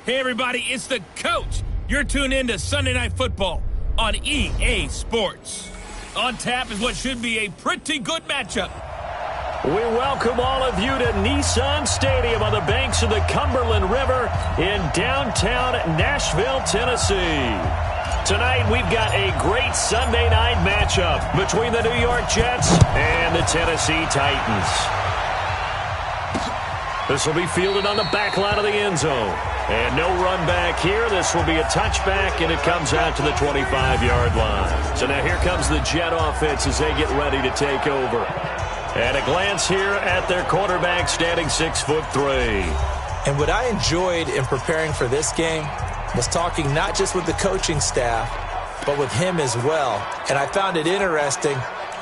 Hey everybody, it's the coach. You're tuned in to Sunday Night Football on EA Sports. On tap is what should be a pretty good matchup. We welcome all of you to Nissan Stadium on the banks of the Cumberland River in downtown Nashville, Tennessee. Tonight we've got a great Sunday night matchup between the New York Jets and the Tennessee Titans. This will be fielded on the back line of the end zone. And no run back here. This will be a touchback, and it comes out to the 25-yard line. So now here comes the Jet offense as they get ready to take over. And a glance here at their quarterback standing 6'3". And what I enjoyed in preparing for this game was talking not just with the coaching staff, but with him as well. And I found it interesting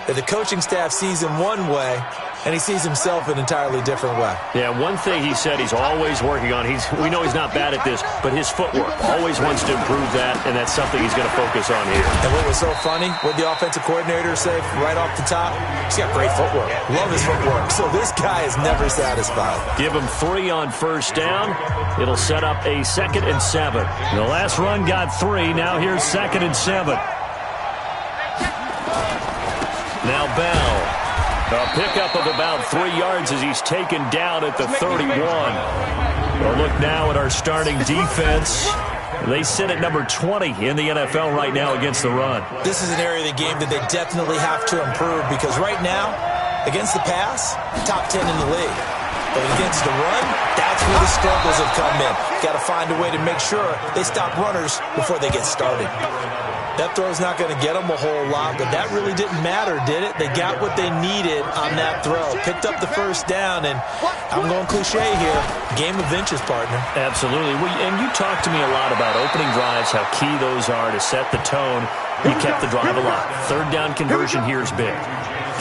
that the coaching staff sees him one way, and he sees himself an entirely different way. Yeah, one thing he said he's always working on, we know he's not bad at this, but his footwork, always wants to improve that, and that's something he's going to focus on here. And what was so funny, what the offensive coordinator said right off the top, he's got great footwork. Love his footwork. So this guy is never satisfied. Give him 3 on first down. It'll set up a 2nd and 7. The last run got 3. Now here's 2nd and 7. Now Bell. A pickup of about 3 yards as he's taken down at the 31. We'll look now at our starting defense. They sit at number 20 in the NFL right now against the run. This is an area of the game that they definitely have to improve because right now, against the pass, top 10 in the league. But against the run, that's where the struggles have come in. Got to find a way to make sure they stop runners before they get started. That throw's not going to get them a whole lot, but that really didn't matter, did it? They got what they needed on that throw. Picked up the first down, and I'm going cliche here. Game of inches, partner. Absolutely. And you talked to me a lot about opening drives, how key those are to set the tone. You kept the drive alive. 3rd down conversion here is big.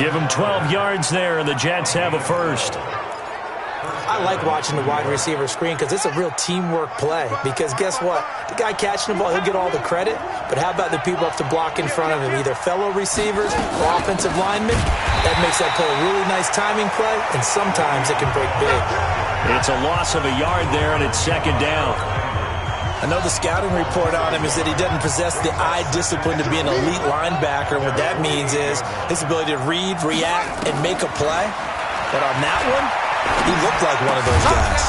Give them 12 yards there, and the Jets have a first. I like watching the wide receiver screen because it's a real teamwork play. Because guess what? The guy catching the ball, he'll get all the credit. But how about the people up to block in front of him? Either fellow receivers or offensive linemen. That makes that play a really nice timing play, and sometimes it can break big. It's a loss of a yard there, and it's 2nd down. I know the scouting report on him is that he doesn't possess the eye discipline to be an elite linebacker. What that means is his ability to read, react, and make a play. But on that one, he looked like one of those guys.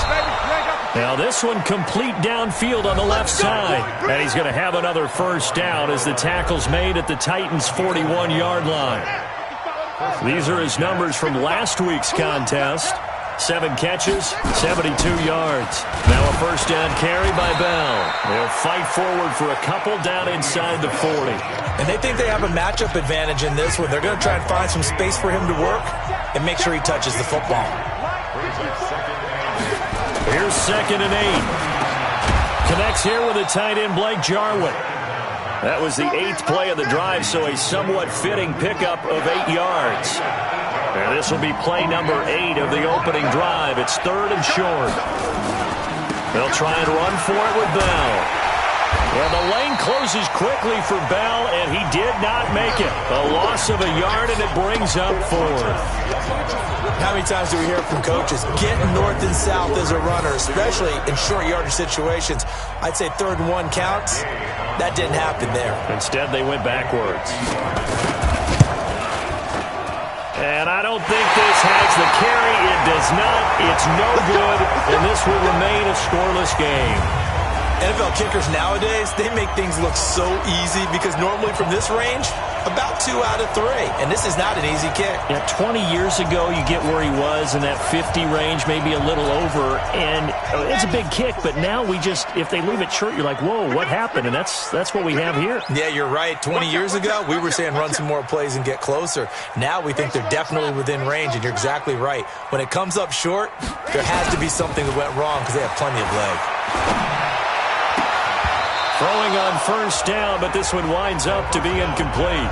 Now this one complete downfield on the left side. And he's going to have another first down as the tackle's made at the Titans' 41-yard line. These are his numbers from last week's contest. 7 catches, 72 yards. Now a first down carry by Bell. They'll fight forward for a couple down inside the 40. And they think they have a matchup advantage in this one. They're going to try and find some space for him to work and make sure he touches the football. Here's 2nd and 8. Connects here with the tight end Blake Jarwin. That was the 8th play of the drive, so a somewhat fitting pickup of 8 yards. And this will be play number 8 of the opening drive. It's 3rd and short. They'll try and run for it with Bell. Well, the lane closes quickly for Bell, and he did not make it. A loss of a yard, and it brings up 4th. How many times do we hear from coaches getting north and south as a runner, especially in short yardage situations? I'd say 3rd and 1 counts. That didn't happen there. Instead, they went backwards. And I don't think this has the carry. It does not. It's no good, and this will remain a scoreless game. NFL kickers nowadays, they make things look so easy because normally from this range, about 2 out of 3. And this is not an easy kick. Yeah, 20 years ago, you get where he was in that 50 range, maybe a little over. And it's a big kick, but now if they leave it short, you're like, whoa, what happened? And that's what we have here. Yeah, you're right. 20 years ago, we were saying run some more plays and get closer. Now we think they're definitely within range, and you're exactly right. When it comes up short, there has to be something that went wrong because they have plenty of leg. Throwing on first down, but this one winds up to be incomplete.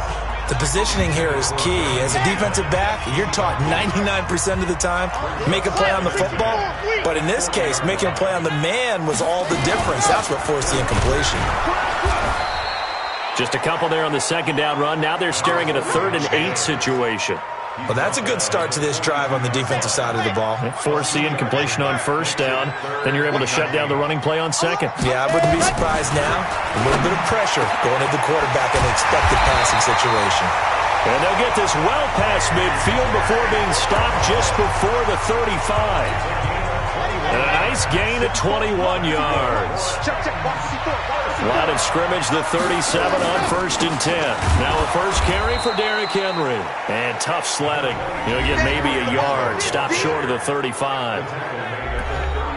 The positioning here is key. As a defensive back, you're taught 99% of the time, make a play on the football. But in this case, making a play on the man was all the difference. That's what forced the incompletion. Just a couple there on the 2nd down run. Now they're staring at a 3rd and 8 situation. Well, that's a good start to this drive on the defensive side of the ball. Force the incompletion on first down. Then you're able to shut down the running play on second. Yeah, I wouldn't be surprised now. A little bit of pressure going at the quarterback in the expected passing situation. And they'll get this well past midfield before being stopped just before the 35. And a nice gain of 21 yards. Line of scrimmage, the 37 on 1st and 10. Now a first carry for Derrick Henry. And tough sledding. He'll get maybe a yard. Stop short of the 35.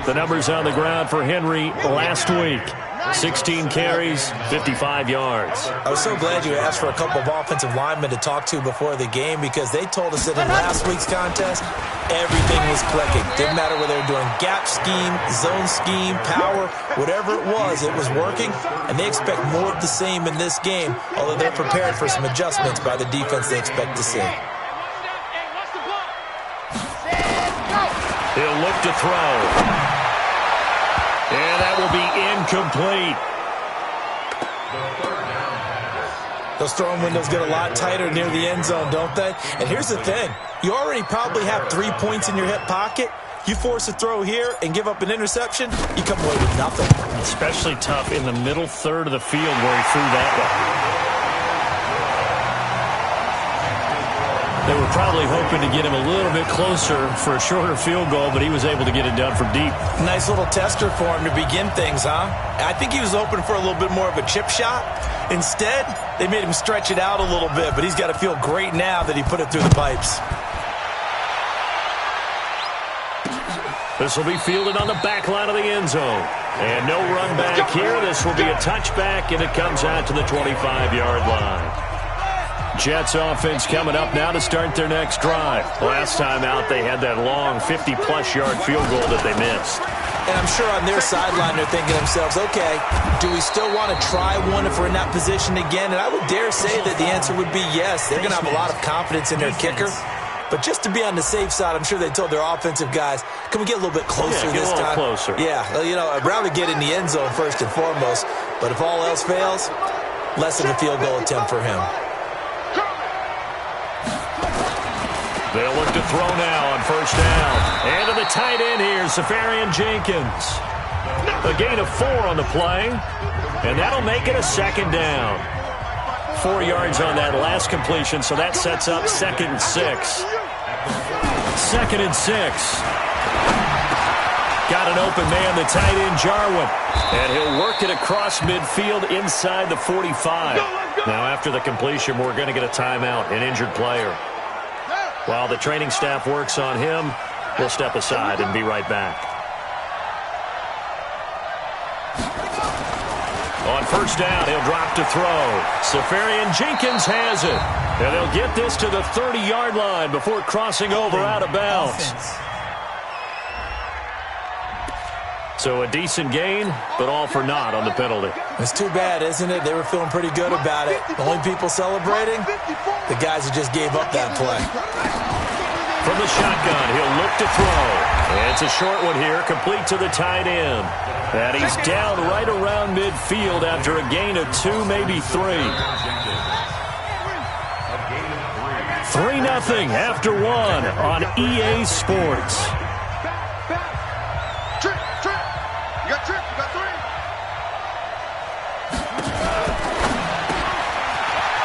The numbers on the ground for Henry last week. 16 carries, 55 yards. I was so glad you asked for a couple of offensive linemen to talk to before the game because they told us that in last week's contest, everything was clicking. Didn't matter whether they were doing gap scheme, zone scheme, power, whatever it was working. And they expect more of the same in this game, although they're prepared for some adjustments by the defense they expect to see. He'll look to throw. And that will be incomplete. Those throwing windows get a lot tighter near the end zone, don't they? And here's the thing. You already probably have 3 points in your hip pocket. You force a throw here and give up an interception, you come away with nothing. Especially tough in the middle third of the field where he threw that one. They were probably hoping to get him a little bit closer for a shorter field goal, but he was able to get it done from deep. Nice little tester for him to begin things, huh? I think he was hoping for a little bit more of a chip shot. Instead, they made him stretch it out a little bit, but he's got to feel great now that he put it through the pipes. This will be fielded on the back line of the end zone. And no run back here. This will be a touchback, and it comes out to the 25-yard line. Jets offense coming up now to start their next drive. Last time out, they had that long 50-plus yard field goal that they missed. And I'm sure on their sideline, they're thinking to themselves, okay, do we still want to try one if we're in that position again? And I would dare say that the answer would be yes. They're going to have a lot of confidence in their kicker. But just to be on the safe side, I'm sure they told their offensive guys, can we get a little bit closer this time? Closer. Yeah, you know, I'd rather get in the end zone first and foremost. But if all else fails, less of a field goal attempt for him. They'll look to throw now on first down. And to the tight end here, Safarian Jenkins. A gain of 4 on the play. And that'll make it a second down. 4 yards on that last completion, so that sets up 2nd and 6. 2nd and 6. Got an open man, the tight end, Jarwin. And he'll work it across midfield inside the 45. Now after the completion, we're going to get a timeout, an injured player. While the training staff works on him, we'll step aside and be right back. On first down, he'll drop to throw. Safarian Jenkins has it. And they'll get this to the 30-yard line before crossing over out of bounds. So a decent gain, but all for naught on the penalty. It's too bad, isn't it? They were feeling pretty good about it. The only people celebrating, the guys who just gave up that play. From the shotgun, he'll look to throw. And it's a short one here, complete to the tight end. And he's down right around midfield after a gain of 2, maybe 3. 3-0 after 1 on EA Sports.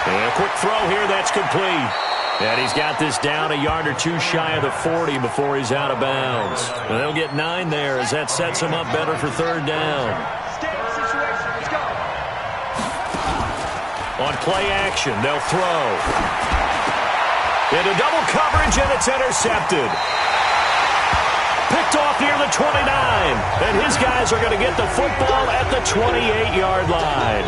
And a quick throw here, that's complete. And he's got this down a yard or 2 shy of the 40 before he's out of bounds. And they'll get 9 there as that sets him up better for 3rd down. On play action, they'll throw. Into double coverage, and it's intercepted. Picked off near the 29. And his guys are going to get the football at the 28-yard line.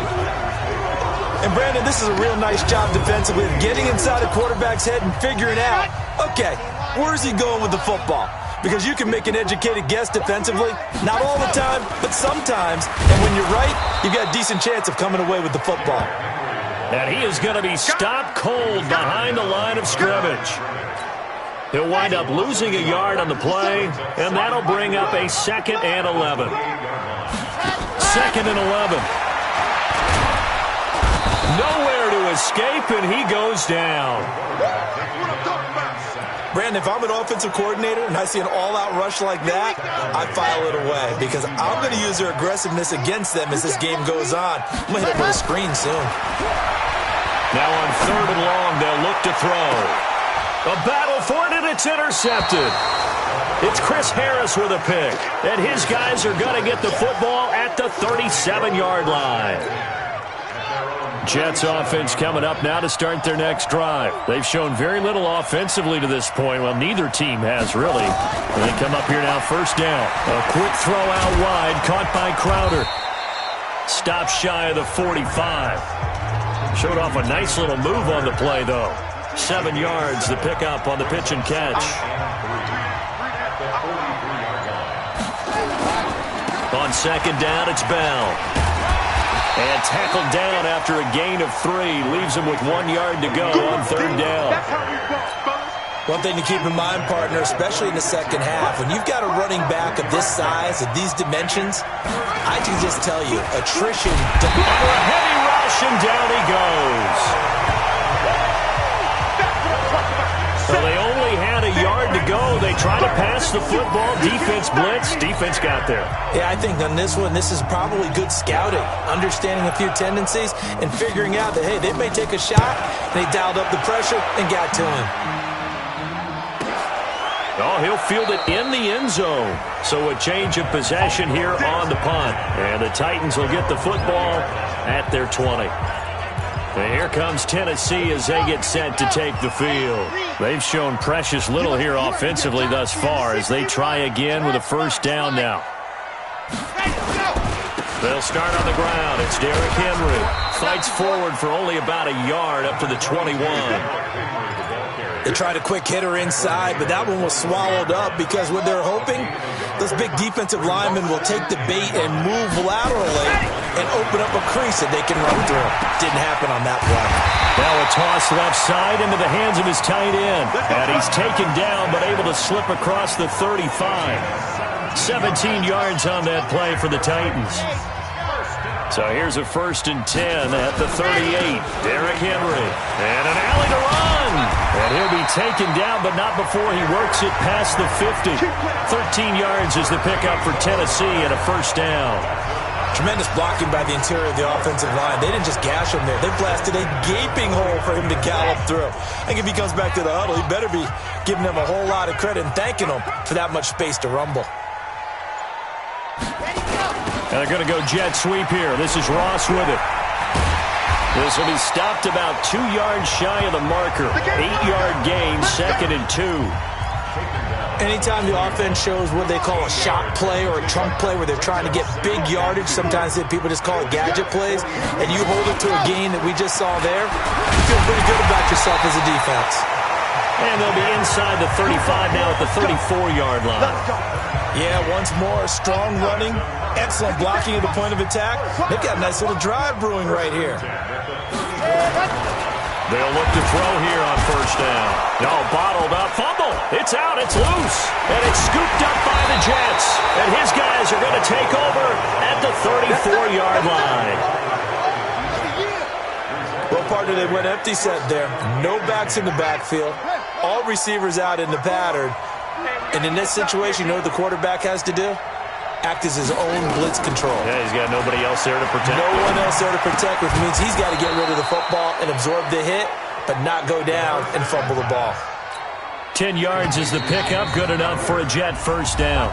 And, Brandon, this is a real nice job defensively of getting inside a quarterback's head and figuring out, okay, where's he going with the football? Because you can make an educated guess defensively, not all the time, but sometimes. And when you're right, you've got a decent chance of coming away with the football. And he is going to be stopped cold behind the line of scrimmage. He'll wind up losing a yard on the play, and that'll bring up a 2nd and 11. 2nd and 11. Nowhere to escape, and he goes down. Brandon, if I'm an offensive coordinator and I see an all-out rush like that, I file it away because I'm going to use their aggressiveness against them as this game goes on. I'm going to hit them with a screen soon. Now on 3rd and long, they'll look to throw. A battle for it, and it's intercepted. It's Chris Harris with a pick, and his guys are going to get the football at the 37-yard line. Jets offense coming up now to start their next drive. They've shown very little offensively to this point. Well, neither team has, really. And they come up here now, 1st down. A quick throw out wide, caught by Crowder. Stop shy of the 45. Showed off a nice little move on the play, though. 7 yards, the pickup on the pitch and catch. On 2nd down, it's Bell. And tackled down after a gain of 3. Leaves him with 1 yard to go on 3rd down. One thing to keep in mind, partner, especially in the second half, when you've got a running back of this size, of these dimensions, I can just tell you, attrition... Under a heavy rush, and down he goes. So they only had a yard to go. They try to pass the football. Defense blitz. Defense got there. Yeah, I think on this one, this is probably good scouting, understanding a few tendencies, and figuring out that, hey, they may take a shot, and they dialed up the pressure and got to him. Oh, he'll field it in the end zone. So a change of possession here on the punt. And the Titans will get the football at their 20. And here comes Tennessee as they get set to take the field. They've shown precious little here offensively thus far as they try again with a 1st down now. They'll start on the ground. It's Derrick Henry. Fights forward for only about a yard up to the 21. They tried a quick hitter inside, but that one was swallowed up because what they're hoping, those big defensive linemen will take the bait and move laterally and open up a crease that they can run through. Didn't happen on that play. Now a toss left side into the hands of his tight end. And he's taken down but able to slip across the 35. 17 yards on that play for the Titans. So here's a 1st and 10 at the 38. Derrick Henry. And an alley to run. And he'll be taken down, but not before he works it past the 50. 13 yards is the pickup for Tennessee and a 1st down. Tremendous blocking by the interior of the offensive line. They didn't just gash him there. They blasted a gaping hole for him to gallop through. I think if he comes back to the huddle, he better be giving them a whole lot of credit and thanking them for that much space to rumble. And they're going to go jet sweep here. This is Ross with it. This will be stopped about 2 yards shy of the marker. 8-yard gain, 2nd and 2. Anytime the offense shows what they call a shot play or a trunk play where they're trying to get big yardage, sometimes people just call it gadget plays, and you hold it to a gain that we just saw there, you feel pretty good about yourself as a defense. And they'll be inside the 35 now at the 34-yard line. Yeah, once more, strong running, excellent blocking at the point of attack. They've got a nice little drive brewing right here. They'll look to throw here on 1st down. No, bottled up, fumble. It's out, it's loose. And it's scooped up by the Jets. And his guys are going to take over at the 34-yard line. Well, partner, they went empty set there. No backs in the backfield. All receivers out in the pattern. And in this situation, you know what the quarterback has to do? Act as his own blitz control. Yeah, he's got nobody else there to protect. No one else there to protect, which means he's got to get rid of the football and absorb the hit, but not go down and fumble the ball. 10 yards is the pickup, good enough for a Jet 1st down.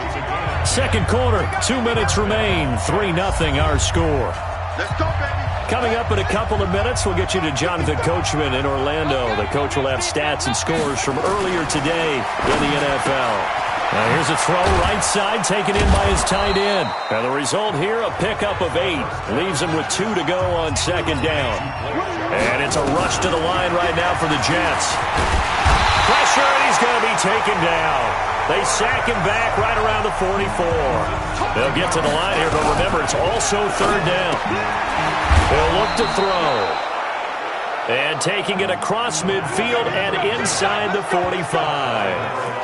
2nd quarter, 2 minutes remain, 3-0 our score. Let's go, baby. Coming up in a couple of minutes, we'll get you to Jonathan Coachman in Orlando. The coach will have stats and scores from earlier today in the NFL. Now here's a throw right side taken in by his tight end. And the result here, a pickup of 8. Leaves him with 2 to go on 2nd down. And it's a rush to the line right now for the Jets. Pressure, and he's going to be taken down. They sack him back right around the 44. They'll get to the line here, but remember, it's also 3rd down. They'll look to throw. And taking it across midfield and inside the 45.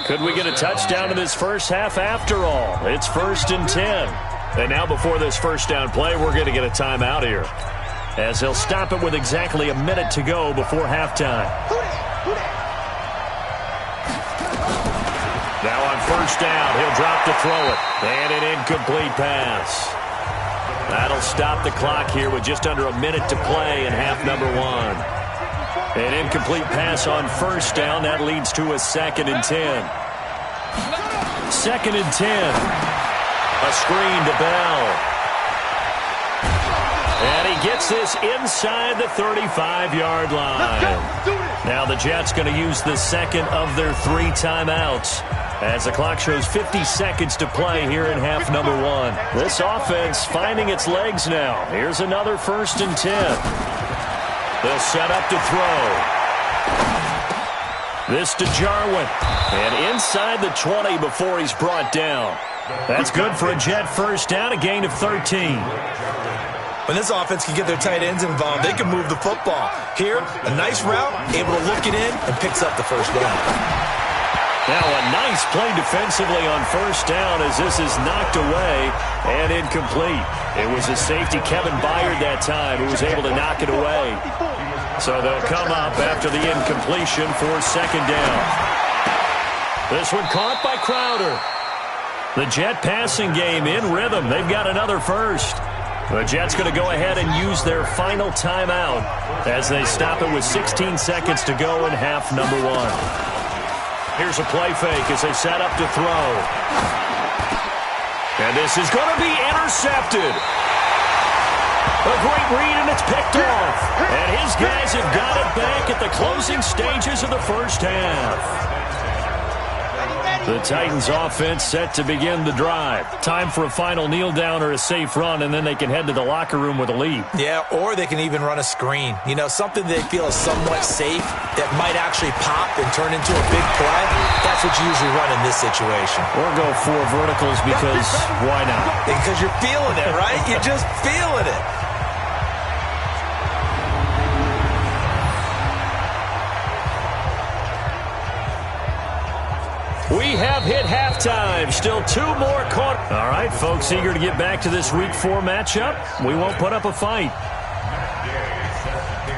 Could we get a touchdown in this first half after all? It's 1st and 10. And now before this 1st down play, we're going to get a timeout here. as they'll stop it with exactly a minute to go before halftime. Now on first down, he'll drop to throw it. And an incomplete pass. That'll stop the clock here with just under a minute to play in half number 1. An incomplete pass on first down. That leads to a 2nd and 10. 2nd and 10. A screen to Bell. And he gets this inside the 35-yard line. Now the Jets going to use the second of their 3 timeouts, as the clock shows 50 seconds to play here in half number 1. This offense finding its legs now. Here's another 1st and 10. They'll set up to throw. This to Jarwin. And inside the 20 before he's brought down. That's good for a Jet first down, a gain of 13. When this offense can get their tight ends involved, they can move the football. Here, a nice route, able to look it in, and picks up the first down. Now a nice play defensively on first down as this is knocked away and incomplete. It was a safety, Kevin Byard, that time, who was able to knock it away. So they'll come up after the incompletion for 2nd down. This one caught by Crowder. The Jet passing game in rhythm. They've got another first. The Jets going to go ahead and use their final timeout as they stop it with 16 seconds to go in half number 1. Here's a play fake as they set up to throw. And this is going to be intercepted. A great read, and it's picked off. And his guys have got it back at the closing stages of the first half. The Titans offense set to begin the drive. Time for a final kneel down or a safe run, and then they can head to the locker room with a lead. Yeah, or they can even run a screen. You know, something they feel is somewhat safe that might actually pop and turn into a big play. That's what you usually run in this situation. Or go 4 verticals because why not? Because you're feeling it, right? You're just feeling it. We have hit halftime. Still 2 more quarters. All right, folks, eager to get back to this Week 4 matchup. We won't put up a fight.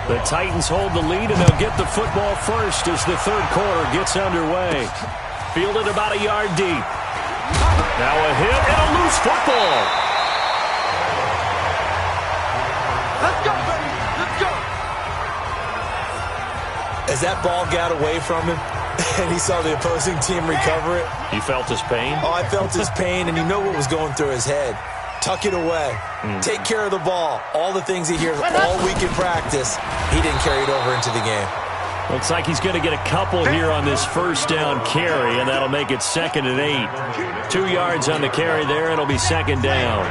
The Titans hold the lead, and they'll get the football first as the 3rd quarter gets underway. Fielded about a yard deep. Now a hit and a loose football. Let's go, baby. Let's go. As that ball got away from him, and he saw the opposing team recover it. You felt his pain? Oh, I felt his pain, and you know what was going through his head. Tuck it away. Take care of the ball. All the things he hears all week in practice, he didn't carry it over into the game. Looks like he's going to get a couple here on this first down carry, and that'll make it 2nd and 8. 2 yards on the carry there. It'll be 2nd down.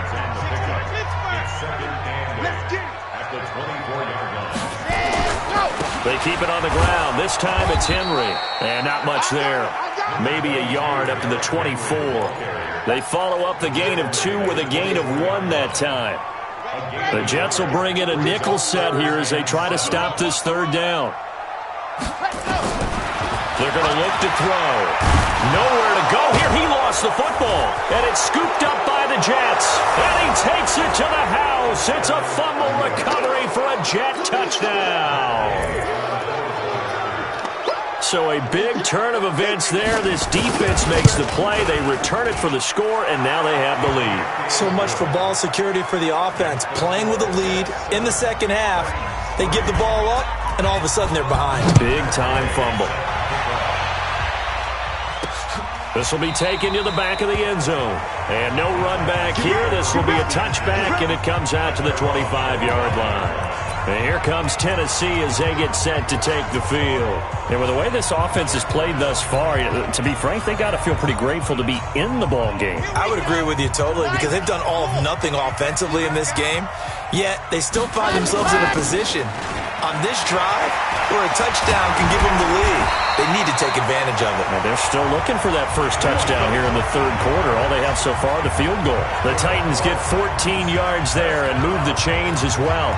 They keep it on the ground. This time it's Henry. And not much there. Maybe a yard up to the 24. They follow up the gain of 2 with a gain of 1 that time. The Jets will bring in a nickel set here as they try to stop this 3rd down. They're going to look to throw. Nowhere to go here. He lost the football. And it's scooped up by the Jets. And he takes it to the house. It's a fumble recovery for a Jet touchdown. So a big turn of events there. This defense makes the play. They return it for the score, and now they have the lead. So much for ball security for the offense. Playing with a lead in the 2nd half. They give the ball up, and all of a sudden they're behind. Big-time fumble. This will be taken to the back of the end zone. And no run back here. This will be a touchback, and it comes out to the 25-yard line. And here comes Tennessee as they get set to take the field. And with the way this offense has played thus far, to be frank, they got to feel pretty grateful to be in the ball game. I would agree with you totally because they've done all of nothing offensively in this game, yet they still find themselves in a position on this drive where a touchdown can give them the lead. They need to take advantage of it. Now they're still looking for that first touchdown here in the 3rd quarter. All they have so far, the field goal. The Titans get 14 yards there and move the chains as well.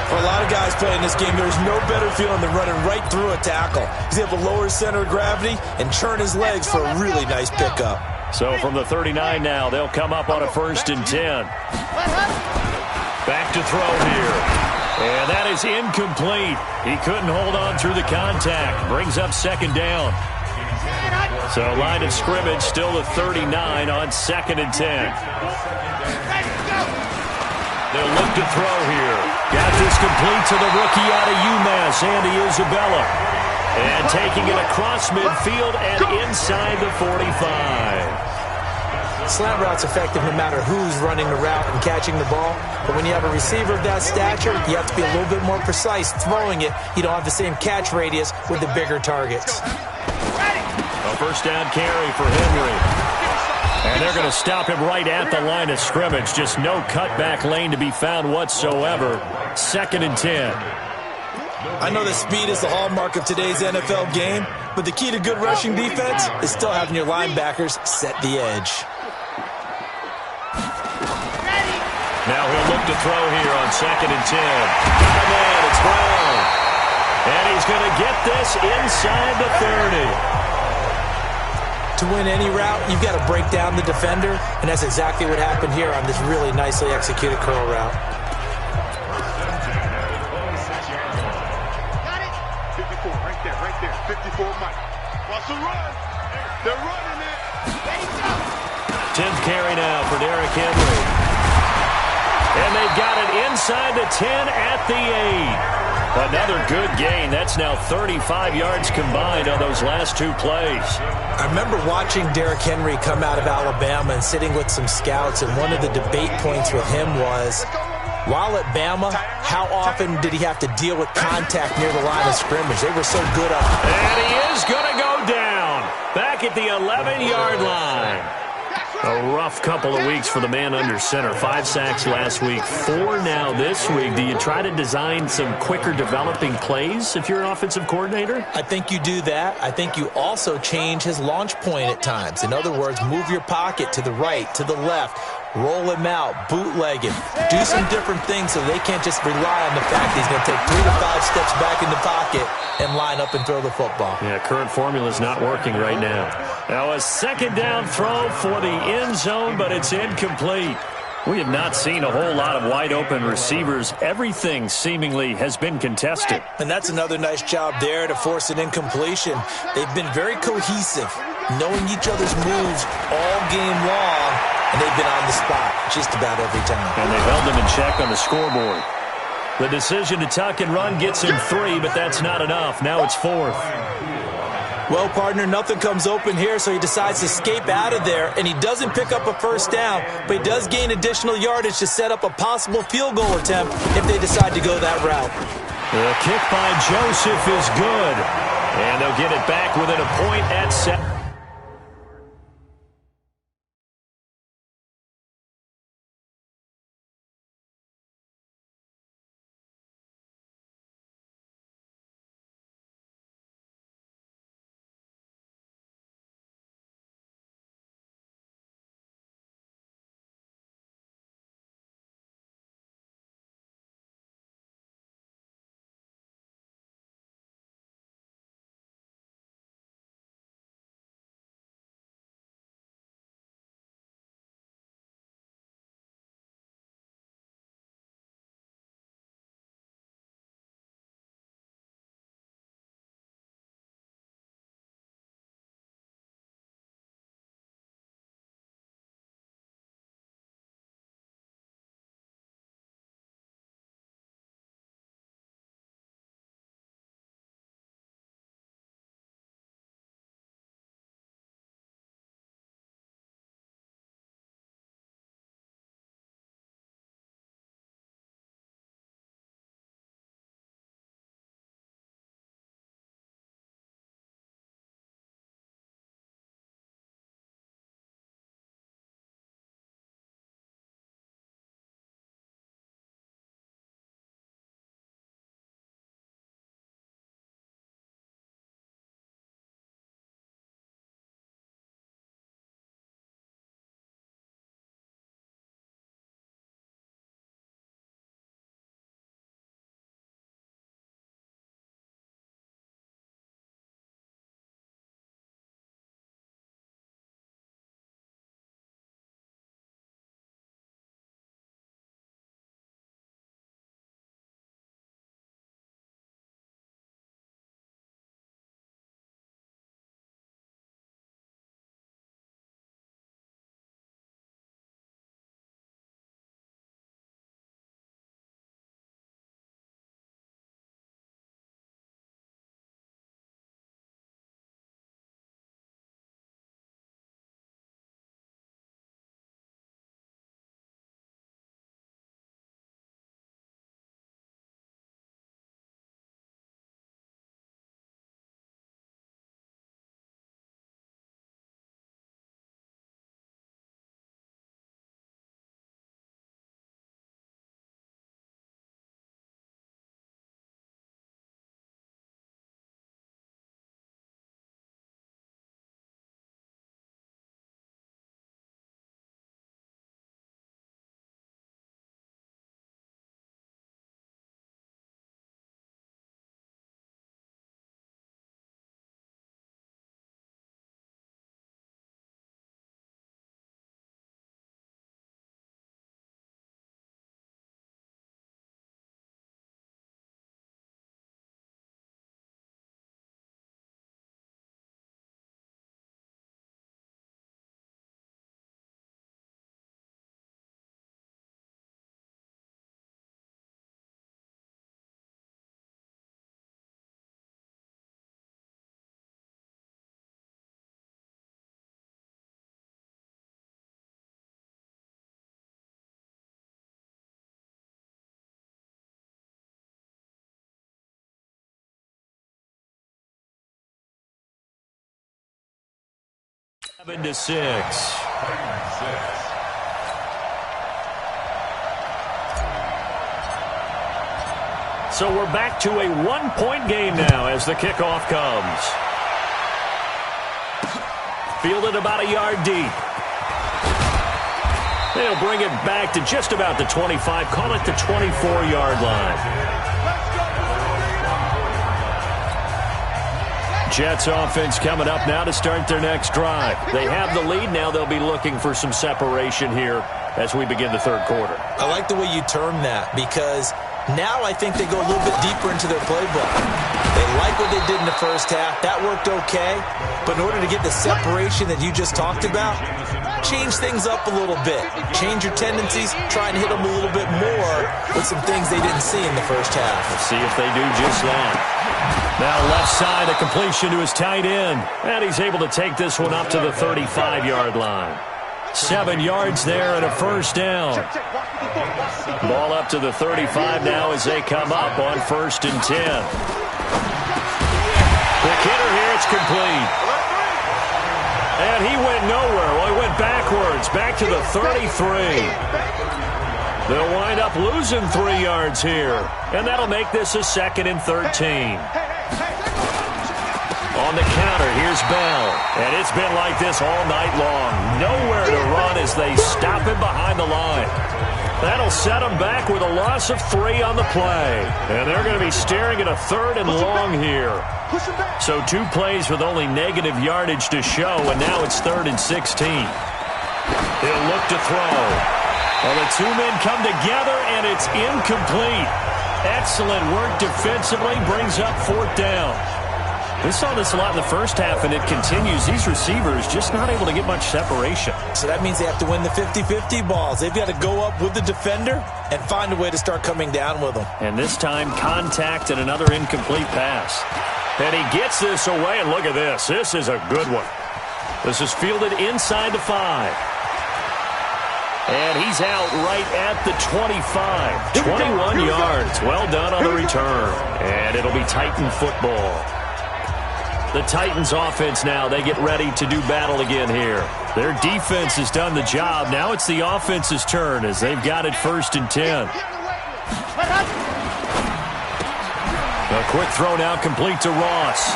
For a lot of guys playing this game, there's no better feeling than running right through a tackle. He's able to lower his center of gravity and churn his legs for a really nice pickup. So from the 39 now, they'll come up on a 1st and 10. Back to throw here. And that is incomplete. He couldn't hold on through the contact. Brings up second down. So line of scrimmage still at 39 on 2nd and 10. They'll look to throw here. Got this complete to the rookie out of UMass, Andy Isabella. And taking it across midfield and inside the 45. Slant route's effective no matter who's running the route and catching the ball. But when you have a receiver of that stature, you have to be a little bit more precise throwing it. You don't have the same catch radius with the bigger targets. A first down carry for Henry. And they're going to stop him right at the line of scrimmage. Just no cutback lane to be found whatsoever. 2nd and 10. I know that speed is the hallmark of today's NFL game, but the key to good rushing defense is still having your linebackers set the edge. Now he'll look to throw here on 2nd and 10. Got a man, it's Brown. And he's going to get this inside the 30. To win any route, you've got to break down the defender, and that's exactly what happened here on this really nicely executed curl route. Got it. 54, right there. 54, Mike. Watch the run. They're running it. 10th carry now for Derrick Henry. And they've got it inside the 10 at the 8. Another good gain. That's now 35 yards combined on those last two plays. I remember watching Derrick Henry come out of Alabama and sitting with some scouts, and one of the debate points with him was, while at Bama, how often did he have to deal with contact near the line of scrimmage? They were so good up. And he is going to go down back at the 11-yard line. A rough couple of weeks for the man under center. 5 sacks last week, 4 now this week. Do you try to design some quicker developing plays if you're an offensive coordinator? I think you do that. I think you also change his launch point at times. In other words, move your pocket to the right, to the left, roll him out, bootleg him. Do some different things so they can't just rely on the fact that he's going to take 3 to 5 steps back in the pocket and line up and throw the football. Yeah, current formula is not working right now. Now a 2nd down throw for the end zone, but it's incomplete. We have not seen a whole lot of wide open receivers. Everything seemingly has been contested. And that's another nice job there to force an incompletion. They've been very cohesive, knowing each other's moves all game long, and they've been on the spot just about every time. And they held them in check on the scoreboard. The decision to tuck and run gets him 3, but that's not enough. Now it's 4th. Well, partner, nothing comes open here, so he decides to escape out of there, and he doesn't pick up a first down, but he does gain additional yardage to set up a possible field goal attempt if they decide to go that route. The kick by Joseph is good, and they'll get it back within a point at 7. 7-6. So we're back to a one-point game now as the kickoff comes. Fielded about a yard deep. They'll bring it back to just about the 25. Call it the 24-yard line. Jets offense coming up now to start their next drive. They have the lead. Now they'll be looking for some separation here as we begin the third quarter. I like the way you term that because now I think they go a little bit deeper into their playbook. They like what they did in the first half. That worked okay. But in order to get the separation that you just talked about, change things up a little bit. Change your tendencies. Try and hit them a little bit more with some things they didn't see in the first half. Let's see if they do just that. Now left side, a completion to his tight end. And he's able to take this one up to the 35-yard line. 7 yards there and a first down. Ball up to the 35 now as they come up on 1st and 10. The hitter here, it's complete. And he went nowhere. Well, he went backwards, back to the 33. They'll wind up losing 3 yards here. And that'll make this a 2nd and 13. On the counter, here's Bell. And it's been like this all night long. Nowhere to run as they stop him behind the line. That'll set him back with a loss of 3 on the play. And they're going to be staring at a 3rd and long here. So 2 plays with only negative yardage to show, and now it's 3rd and 16. He'll look to throw. Well, the 2 men come together, and it's incomplete. Excellent work defensively, brings up 4th down. We saw this a lot in the first half, and it continues. These receivers just not able to get much separation. So that means they have to win the 50-50 balls. They've got to go up with the defender and find a way to start coming down with them. And this time, contact and another incomplete pass. And he gets this away, and look at this. This is a good one. This is fielded inside the 5. And he's out right at the 25. 21 yards. Well done on the return. And it'll be Titan football. The Titans offense now, they get ready to do battle again here. Their defense has done the job. Now it's the offense's turn as they've got it 1st and 10. A quick throw now complete to Ross.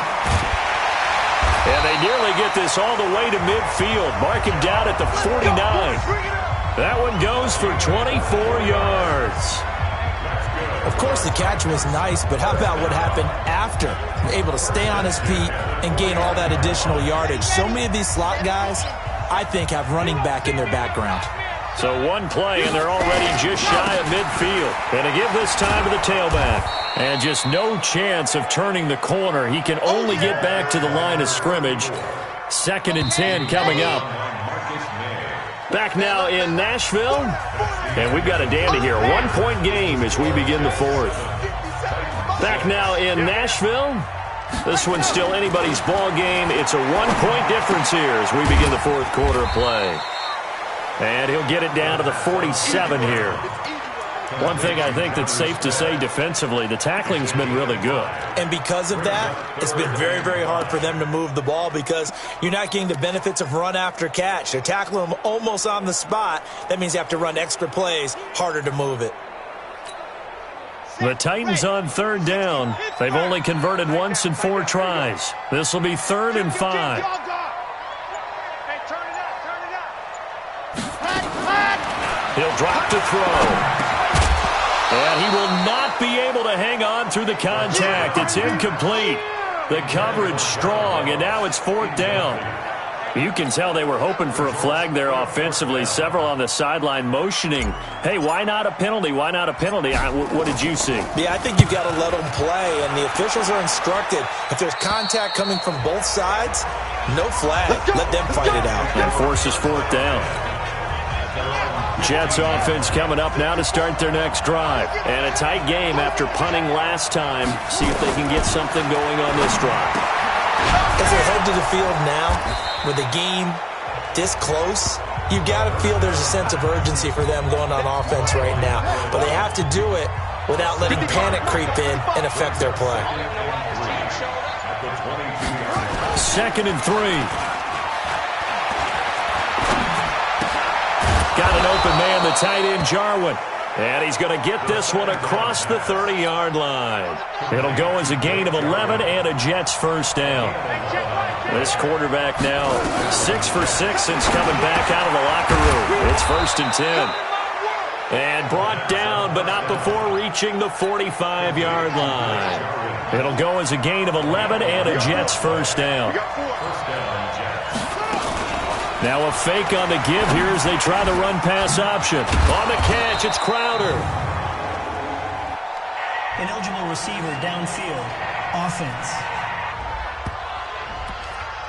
And they nearly get this all the way to midfield. Mark him down at the 49. That one goes for 24 yards. Of course, the catch was nice, but how about what happened after? Able to stay on his feet and gain all that additional yardage. So many of these slot guys, I think, have running back in their background. So 1 play, and they're already just shy of midfield. And to give this time to the tailback. And just no chance of turning the corner. He can only get back to the line of scrimmage. 2nd and 10 coming up. Back now in Nashville. And we've got a dandy here. 1-point game as we begin the 4th. Back now in Nashville. This one's still anybody's ball game. It's a 1-point difference here as we begin the 4th quarter of play. And he'll get it down to the 47 here. One thing I think that's safe to say defensively, the tackling's been really good. And because of that, it's been very, very hard for them to move the ball because you're not getting the benefits of run after catch. They're tackling them almost on the spot. That means you have to run extra plays, harder to move it. The Titans on 3rd down. They've only converted once in 4 tries. This will be 3rd and 5. He'll drop to throw. And he will not be able to hang on through the contact. It's incomplete. The coverage strong, and now it's 4th down. You can tell they were hoping for a flag there offensively. Several on the sideline motioning, hey, why not a penalty? Why not a penalty? What did you see? Yeah, I think you've got to let them play, and the officials are instructed. If there's contact coming from both sides, no flag. Let them fight it out. And forces 4th down. Jets offense coming up now to start their next drive. And a tight game after punting last time. See if they can get something going on this drive. As they head to the field now, with the game this close, you've got to feel there's a sense of urgency for them going on offense right now. But they have to do it without letting panic creep in and affect their play. 2nd and 3. Got an open man, the tight end, Jarwin. And he's going to get this one across the 30-yard line. It'll go as a gain of 11 and a Jets first down. This quarterback now 6 for 6 since coming back out of the locker room. It's 1st and 10. And brought down, but not before reaching the 45-yard line. It'll go as a gain of 11 and a Jets first down. Now a fake on the give here as they try the run-pass option. On the catch, it's Crowder. An eligible receiver downfield. Offense.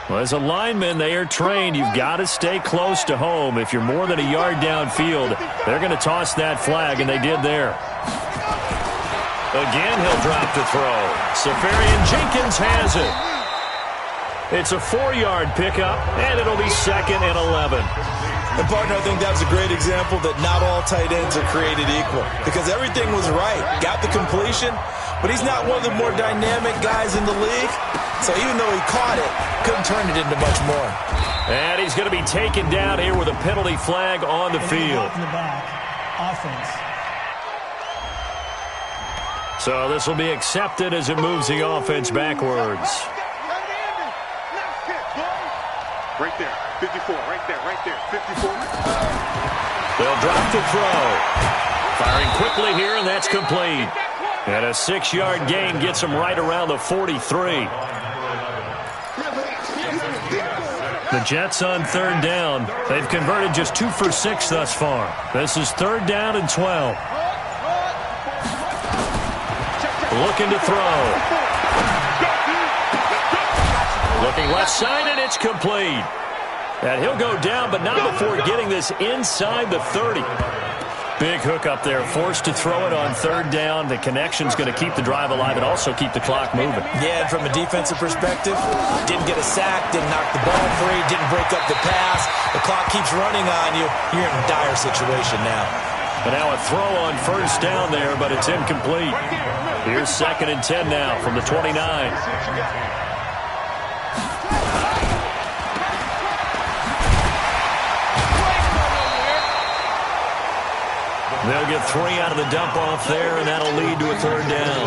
Well, as a lineman, they are trained. You've got to stay close to home. If you're more than a yard downfield, they're going to toss that flag, and they did there. Again, he'll drop to throw. Safarian Jenkins has it. It's a 4-yard pickup, and it'll be 2nd and 11. And, partner, I think that was a great example that not all tight ends are created equal because everything was right. Got the completion, but he's not one of the more dynamic guys in the league. So even though he caught it, couldn't turn it into much more. And he's going to be taken down here with a penalty flag on the field. In the back. Offense. So this will be accepted as it moves the offense backwards. Right there, 54, right there, 54. They'll drop to throw. Firing quickly here, and that's complete. And a 6-yard gain gets them right around the 43. The Jets on 3rd down. They've converted just 2 for 6 thus far. This is 3rd down and 12. Looking to throw. Looking left side, and it's complete. And he'll go down, but not before getting this inside the 30. Big hook up there, forced to throw it on 3rd down. The connection's going to keep the drive alive and also keep the clock moving. Yeah, and from a defensive perspective, didn't get a sack, didn't knock the ball free, didn't break up the pass. The clock keeps running on you. You're in a dire situation now. But now a throw on 1st down there, but it's incomplete. Here's 2nd and 10 now from the 29. They'll get 3 out of the dump-off there, and that'll lead to a 3rd down.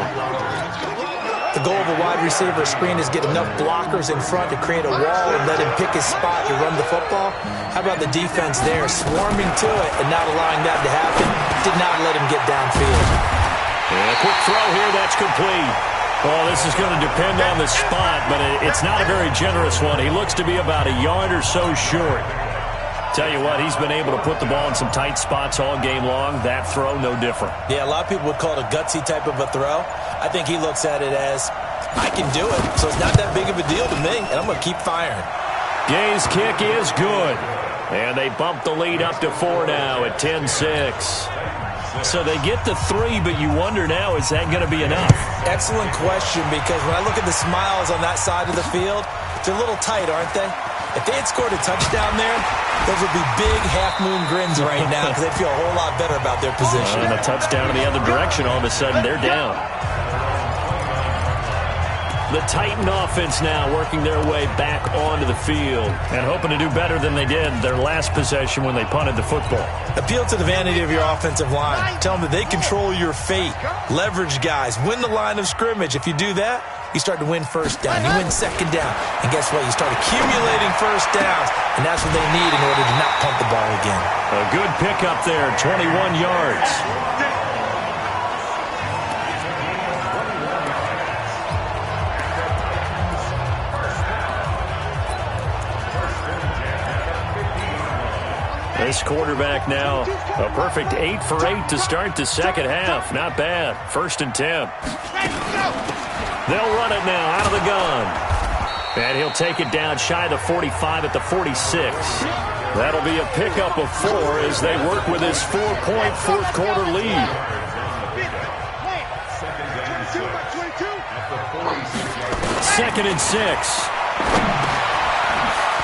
The goal of a wide receiver screen is get enough blockers in front to create a wall and let him pick his spot to run the football. How about the defense there, swarming to it and not allowing that to happen? Did not let him get downfield. And a quick throw here, that's complete. Well, this is going to depend on the spot, but it's not a very generous one. He looks to be about a yard or so short. Tell you what, he's been able to put the ball in some tight spots all game long. That throw, no different. Yeah, a lot of people would call it a gutsy type of a throw. I think he looks at it as, I can do it, so it's not that big of a deal to me, and I'm going to keep firing. Gay's kick is good. And they bump the lead up to 4 now at 10-6. So they get to 3, but you wonder now, is that going to be enough? Excellent question, because when I look at the smiles on that side of the field, they're a little tight, aren't they? If they had scored a touchdown there, those would be big half-moon grins right now because they'd feel a whole lot better about their position. And a touchdown in the other direction, all of a sudden, they're down. The Titan offense now working their way back onto the field and hoping to do better than they did their last possession when they punted the football. Appeal to the vanity of your offensive line. Tell them that they control your fate. Leverage guys. Win the line of scrimmage. If you do that, you start to win 1st down. You win 2nd down. And guess what? You start accumulating 1st downs. And that's what they need in order to not punt the ball again. A good pickup there, 21 yards. This quarterback now, a perfect 8 for 8 to start the 2nd half. Not bad. 1st and 10. They'll run it now out of the gun. And he'll take it down shy of the 45 at the 46. That'll be a pickup of 4 as they work with his 4-point 4th quarter lead. Second and 6.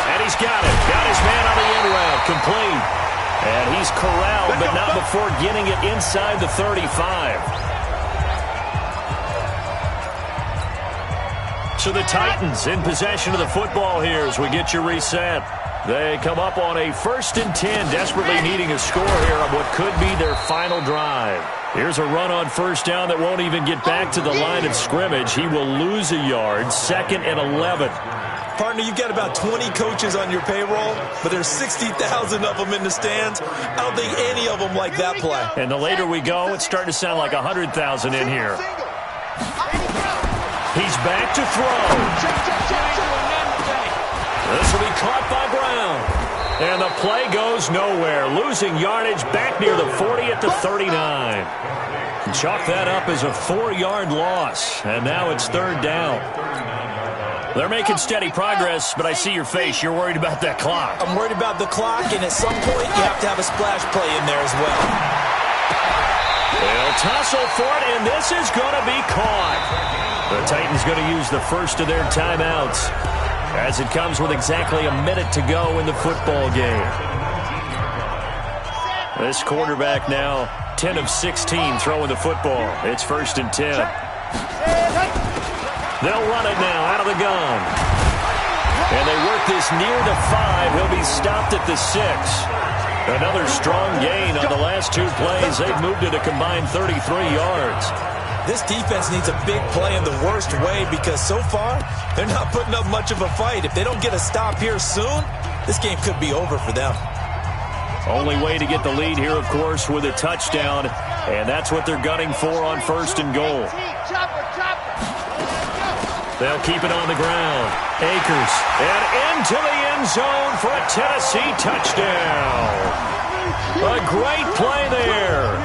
And he's got it. Got his man on the end route. Complete. And he's corralled, but not before getting it inside the 35. So the Titans in possession of the football here as we get you reset. They come up on a 1st and 10, desperately needing a score here on what could be their final drive. Here's a run on 1st down that won't even get back to the line of scrimmage. He will lose a yard, 2nd and 11. Partner, you've got about 20 coaches on your payroll, but there's 60,000 of them in the stands. I don't think any of them like that play. And the later we go, it's starting to sound like 100,000 in here. He's back to throw. This will be caught by Brown. And the play goes nowhere. Losing yardage back near the 40 at the 39. Chalk that up as a 4-yard loss. And now it's 3rd down. They're making steady progress, but I see your face. You're worried about that clock. I'm worried about the clock, and at some point, you have to have a splash play in there as well. They'll tussle for it, and this is going to be caught. The Titans going to use the first of their timeouts as it comes with exactly a minute to go in the football game. This quarterback now 10 of 16 throwing the football. It's 1st and 10. They'll run it now out of the gun. And they work this near the 5. He'll be stopped at the 6. Another strong gain on the last 2 plays. They've moved it a combined 33 yards. This defense needs a big play in the worst way because so far, they're not putting up much of a fight. If they don't get a stop here soon, this game could be over for them. Only way to get the lead here, of course, with a touchdown. And that's what they're gunning for on 1st and goal. They'll keep it on the ground. Akers. And into the end zone for a Tennessee touchdown. A great play there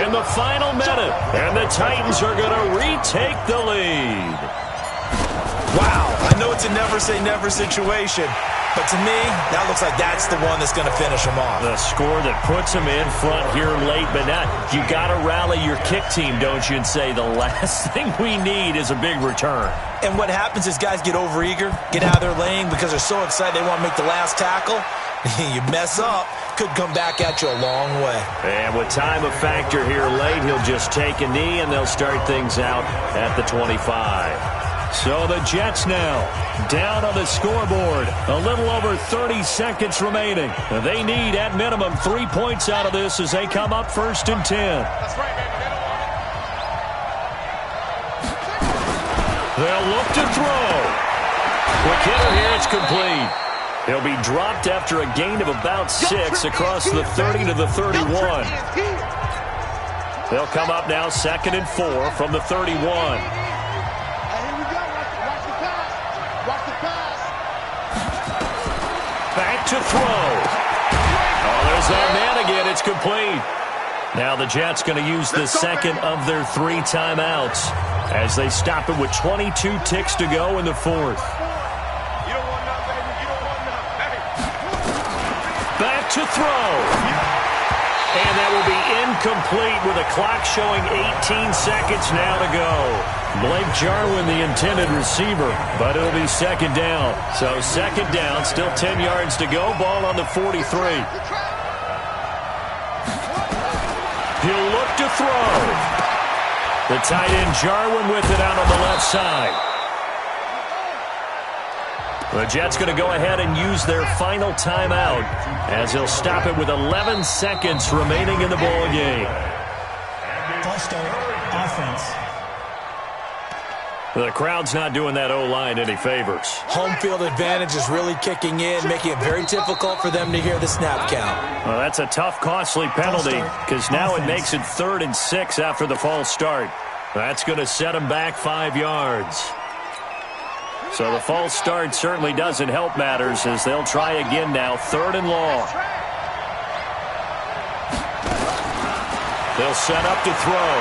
in the final minute. And the Titans are going to retake the lead. Wow. I know it's a never-say-never situation. But to me, that looks like that's the one that's going to finish them off. The score that puts them in front here late, but now you got to rally your kick team, don't you, and say the last thing we need is a big return. And what happens is guys get overeager, get out of their lane because they're so excited they want to make the last tackle. You mess up, could come back at you a long way. And with time a factor here late, he'll just take a knee and they'll start things out at the 25. So the Jets now down on the scoreboard. A little over 30 seconds remaining. They need, at minimum, 3 points out of this as they come up 1st and 10. That's right, baby. They'll look to throw. Quick hitter here, it's complete. He'll be dropped after a gain of about 6 across the 30 to the 31. They'll come up now 2nd and 4 from the 31. Back to throw. Oh, there's that man again. It's complete. Now the Jets going to use the 2nd of their 3 timeouts as they stop it with 22 ticks to go in the 4th. You don't want none, baby. You don't want none. Hey. Back to throw. And that will be incomplete with a clock showing 18 seconds now to go. Blake Jarwin, the intended receiver, but it'll be 2nd down. So 2nd down, still 10 yards to go. Ball on the 43. He'll look to throw. The tight end Jarwin with it out on the left side. The Jets going to go ahead and use their final timeout as they'll stop it with 11 seconds remaining in the ball game. False start, offense. The crowd's not doing that O-line any favors. Home field advantage is really kicking in, making it very difficult for them to hear the snap count. Well, that's a tough, costly penalty because now it makes it 3rd and 6 after the false start. That's going to set them back 5 yards. So the false start certainly doesn't help matters as they'll try again now, 3rd and long. They'll set up to throw.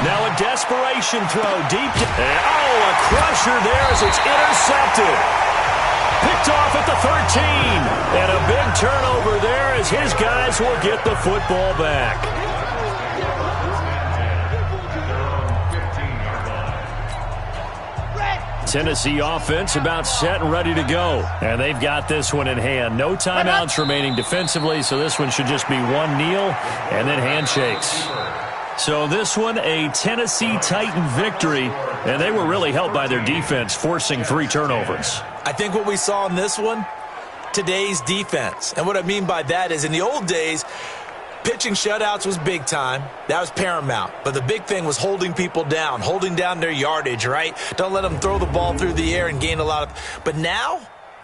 Now a desperation throw deep. A crusher there as it's intercepted. Picked off at the 13. And a big turnover there as his guys will get the football back. Tennessee offense about set and ready to go. And they've got this one in hand. No timeouts remaining defensively, so this one should just be one kneel and then handshakes. So this one, a Tennessee Titan victory, and they were really helped by their defense, forcing 3 turnovers. I think what we saw in this one today's defense. And what I mean by that is in the old days, pitching shutouts was big time. That was paramount. But the big thing was holding people down, holding down their yardage, right? Don't let them throw the ball through the air and gain a lot of... But now,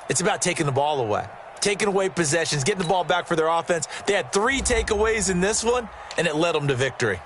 it's about taking the ball away. Taking away possessions, getting the ball back for their offense. They had 3 takeaways in this one, and it led them to victory.